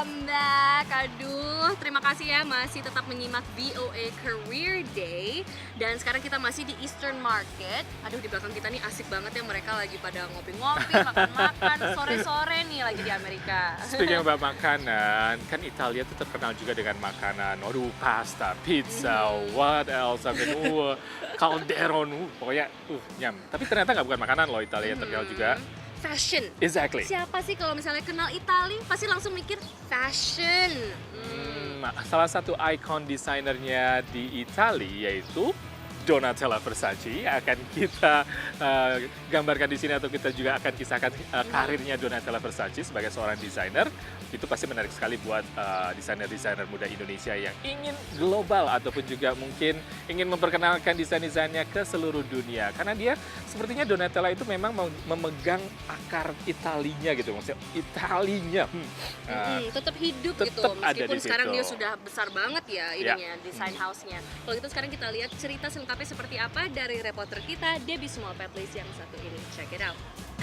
welcome back. Aduh, terima kasih ya masih tetap menyimak VOA Career Day. Dan sekarang kita masih di Eastern Market. Aduh, di belakang kita nih asik banget ya, mereka lagi pada ngopi-ngopi, makan-makan, sore-sore nih lagi di Amerika. Speaking about makanan, kan Italia tuh terkenal juga dengan makanan, aduh pasta, pizza, what else, calderon, pokoknya nyam. Tapi ternyata nggak bukan makanan loh, Italia terkenal juga. Fashion. Exactly. Siapa sih kalau misalnya kenal Itali pasti langsung mikir fashion. Salah satu ikon desainernya di Italia yaitu Donatella Versace akan kita gambarkan di sini, atau kita juga akan kisahkan karirnya Donatella Versace sebagai seorang desainer. Itu pasti menarik sekali buat desainer-desainer muda Indonesia yang ingin global ataupun juga mungkin ingin memperkenalkan desain-desainnya ke seluruh dunia. Karena dia sepertinya Donatella itu memang memegang akar Italinya gitu, maksudnya Italinya. Tetap hidup tetap gitu, ada meskipun di sekarang situ. dia sudah besar banget ya ininya, design house-nya. Kalau gitu sekarang kita lihat cerita selengkapnya seperti apa dari reporter kita Debbie Small-Petlis yang satu ini. Check it out.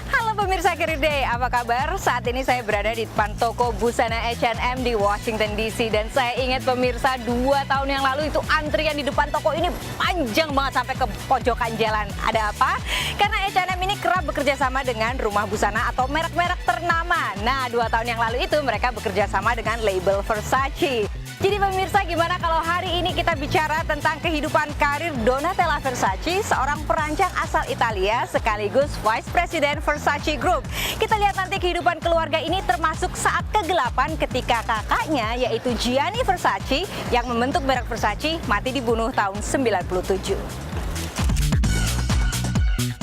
Halo pemirsa Career Day, apa kabar? Saat ini saya berada di depan toko busana H&M di Washington DC. Dan saya ingat pemirsa, 2 tahun yang lalu itu antrian di depan toko ini panjang banget sampai ke pojokan jalan. Ada apa? Karena H&M ini kerap bekerja sama dengan rumah busana atau merek-merek ternama. Nah, 2 tahun yang lalu itu mereka bekerja sama dengan label Versace. Jadi pemirsa, gimana kalau hari ini kita bicara tentang kehidupan karir Donatella Versace, seorang perancang asal Italia sekaligus Vice President Versace Group. Kita lihat nanti kehidupan keluarga ini termasuk saat kegelapan ketika kakaknya yaitu Gianni Versace yang membentuk merek Versace mati dibunuh tahun 97.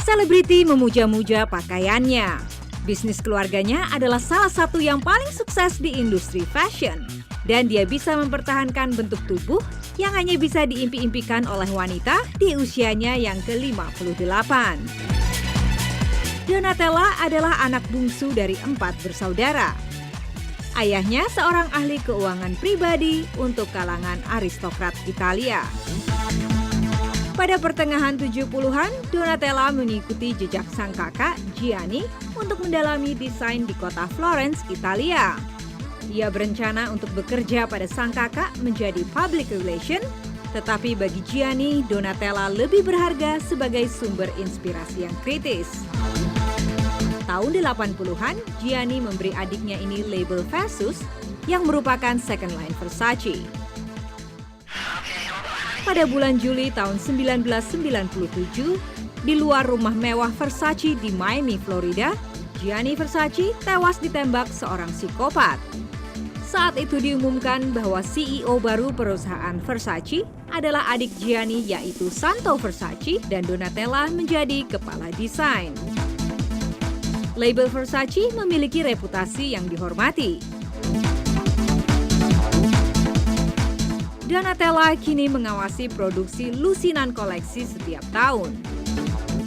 Selebriti memuja-muja pakaiannya. Bisnis keluarganya adalah salah satu yang paling sukses di industri fashion. Dan dia bisa mempertahankan bentuk tubuh yang hanya bisa diimpi-impikan oleh wanita di usianya yang ke-58. Donatella adalah anak bungsu dari 4 bersaudara. Ayahnya seorang ahli keuangan pribadi untuk kalangan aristokrat Italia. Pada pertengahan 70-an, Donatella mengikuti jejak sang kakak, Gianni, untuk mendalami desain di kota Florence, Italia. Ia berencana untuk bekerja pada sang kakak menjadi public relation, tetapi bagi Gianni, Donatella lebih berharga sebagai sumber inspirasi yang kritis. Tahun 80-an, Gianni memberi adiknya ini label Versus yang merupakan second line Versace. Pada bulan Juli tahun 1997, di luar rumah mewah Versace di Miami, Florida, Gianni Versace tewas ditembak seorang psikopat. Saat itu diumumkan bahwa CEO baru perusahaan Versace adalah adik Gianni yaitu Santo Versace, dan Donatella menjadi kepala desain. Label Versace memiliki reputasi yang dihormati. Donatella kini mengawasi produksi lusinan koleksi setiap tahun.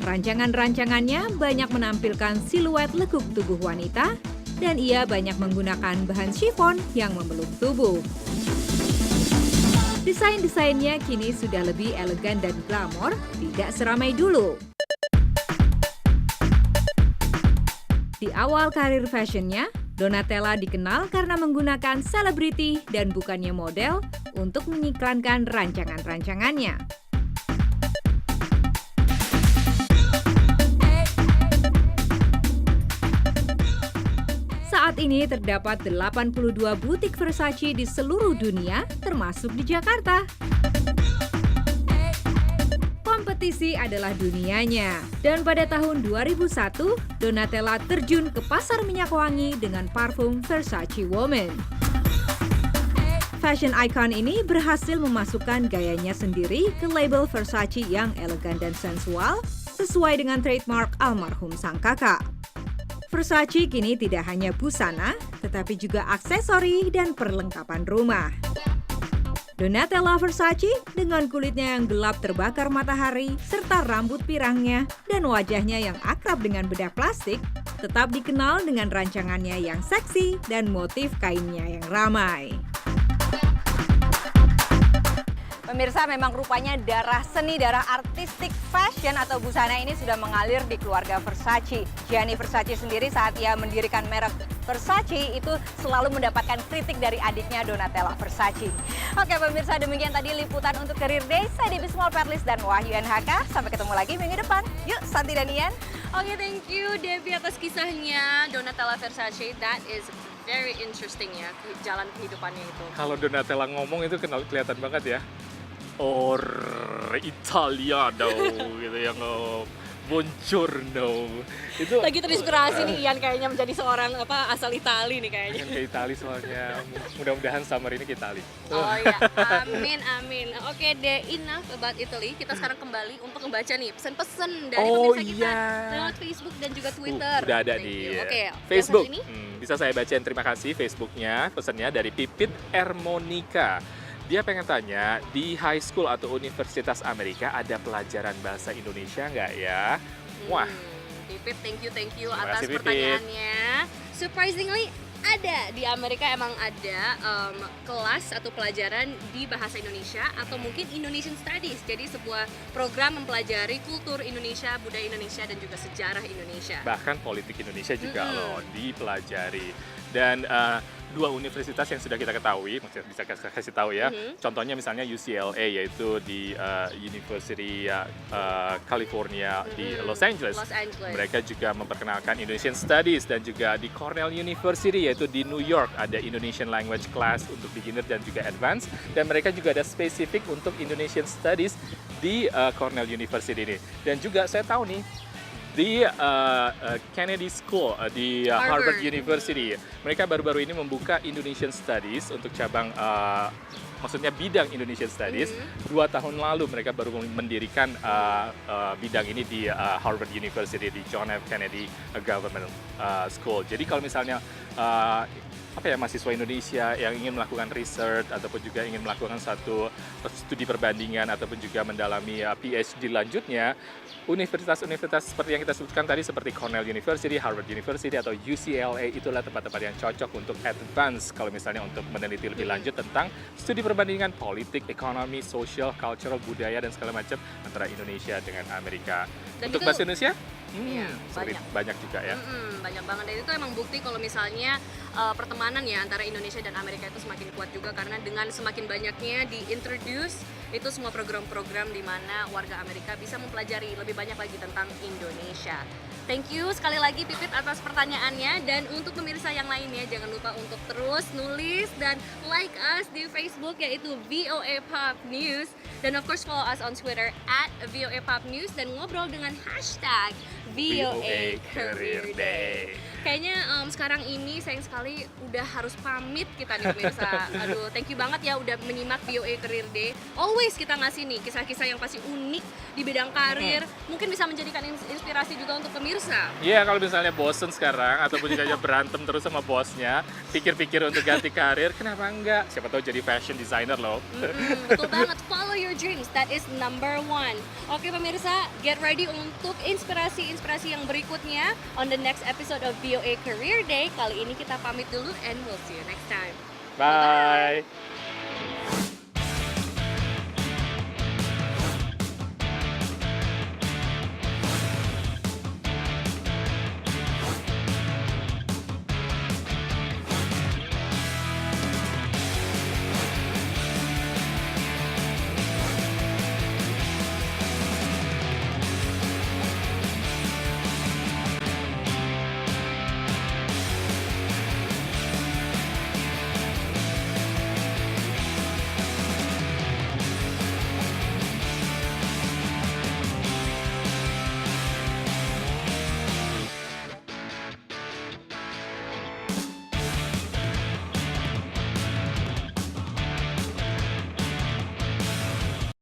Rancangan-rancangannya banyak menampilkan siluet lekuk tubuh wanita, dan ia banyak menggunakan bahan chiffon yang memeluk tubuh. Desain-desainnya kini sudah lebih elegan dan glamor, tidak seramai dulu. Di awal karir fashionnya, Donatella dikenal karena menggunakan selebriti dan bukannya model untuk mengiklankan rancangan-rancangannya. Saat ini terdapat 82 butik Versace di seluruh dunia, termasuk di Jakarta. Kompetisi adalah dunianya. Dan pada tahun 2001, Donatella terjun ke pasar minyak wangi dengan parfum Versace Woman. Fashion icon ini berhasil memasukkan gayanya sendiri ke label Versace yang elegan dan sensual, sesuai dengan trademark almarhum sang kakak. Versace kini tidak hanya busana, tetapi juga aksesori dan perlengkapan rumah. Donatella Versace dengan kulitnya yang gelap terbakar matahari, serta rambut pirangnya dan wajahnya yang akrab dengan bedak plastik, tetap dikenal dengan rancangannya yang seksi dan motif kainnya yang ramai. Pemirsa, memang rupanya darah seni, darah artistik fashion atau busana ini sudah mengalir di keluarga Versace. Gianni Versace sendiri saat ia mendirikan merek Versace itu selalu mendapatkan kritik dari adiknya Donatella Versace. Oke pemirsa, demikian tadi liputan untuk Career Day. Saya Debbie Small Perlis dan Wahyu NHK. Sampai ketemu lagi minggu depan. Yuk, Santi dan Ian. Oke, thank you Debbie atas kisahnya Donatella Versace. That is very interesting ya, jalan kehidupannya itu. Kalau Donatella ngomong itu kelihatan banget ya. Or Italiano gitu yang buongiorno. Itu Lagi terinspirasi nih Ian kayaknya menjadi seorang asal Itali nih kayaknya. pengen ke Itali soalnya. Mudah-mudahan summer ini ke Itali. Oh ya, amin amin. Oke deh, enough about Italy. Kita sekarang kembali untuk membaca nih pesan-pesan dari Oh, pemirsa kita iya. lewat Facebook dan juga Twitter. Udah ada Thank di you. Oke, Facebook. yang satu ini? Bisa saya bacain, terima kasih Facebooknya. Pesannya dari Pipit Ermonika. Dia pengen tanya, di high school atau universitas Amerika ada pelajaran bahasa Indonesia nggak ya? Wah, Pipit, thank you Terima atas kasih, Pipit. pertanyaannya. Surprisingly ada, di Amerika emang ada kelas atau pelajaran di bahasa Indonesia atau mungkin Indonesian Studies. Jadi sebuah program mempelajari kultur Indonesia, budaya Indonesia dan juga sejarah Indonesia. bahkan politik Indonesia juga loh dipelajari. Dan dua universitas yang sudah kita ketahui, maksudnya bisa kasih tahu ya. Contohnya misalnya UCLA, yaitu di University California di Los Angeles. Los Angeles. Mereka juga memperkenalkan Indonesian Studies, dan juga di Cornell University yaitu di New York ada Indonesian Language Class untuk beginner dan juga advance, dan mereka juga ada spesifik untuk Indonesian Studies di Cornell University ini. Dan juga saya tahu nih di Kennedy School di Harvard University, mereka baru-baru ini membuka Indonesian Studies untuk cabang maksudnya bidang Indonesian Studies. 2 tahun lalu mereka baru mendirikan bidang ini di Harvard University, di John F. Kennedy Government School. Jadi kalau misalnya mahasiswa Indonesia yang ingin melakukan research ataupun juga ingin melakukan satu studi perbandingan ataupun juga mendalami PhD lanjutnya, universitas-universitas seperti yang kita sebutkan tadi seperti Cornell University, Harvard University atau UCLA itulah tempat-tempat yang cocok untuk advance kalau misalnya untuk meneliti lebih lanjut tentang studi perbandingan politik, ekonomi, sosial, cultural, budaya dan segala macam antara Indonesia dengan Amerika. Dan Untuk itu- bahasa Indonesia? Iya, banyak juga ya. Banyak banget, dan itu emang bukti kalau misalnya pertemanan ya antara Indonesia dan Amerika itu semakin kuat juga karena dengan semakin banyaknya di-introduce itu semua program-program di mana warga Amerika bisa mempelajari lebih banyak lagi tentang Indonesia. Thank you sekali lagi Pipit atas pertanyaannya, dan untuk pemirsa yang lainnya jangan lupa untuk terus nulis dan like us di Facebook yaitu VOA Pop News, dan of course follow us on Twitter @VOA Pop News dan ngobrol dengan hashtag VOA Career Day. Kayaknya sekarang ini sayang sekali udah harus pamit kita nih pemirsa. Aduh, thank you banget ya udah menyimak VOA Career Day. Always kita ngasih nih kisah-kisah yang pasti unik di bidang karir. Mungkin bisa menjadikan inspirasi juga untuk pemirsa. Iya, kalau misalnya bosen sekarang ataupun juga berantem terus sama bosnya, pikir-pikir untuk ganti karir, kenapa enggak? Siapa tahu jadi fashion designer loh. Betul banget, follow your dreams, that is number one. Oke pemirsa, get ready untuk inspirasi-inspirasi yang berikutnya on the next episode of VOA Career Day. Kali ini kita pamit dulu and we'll see you next time. Bye.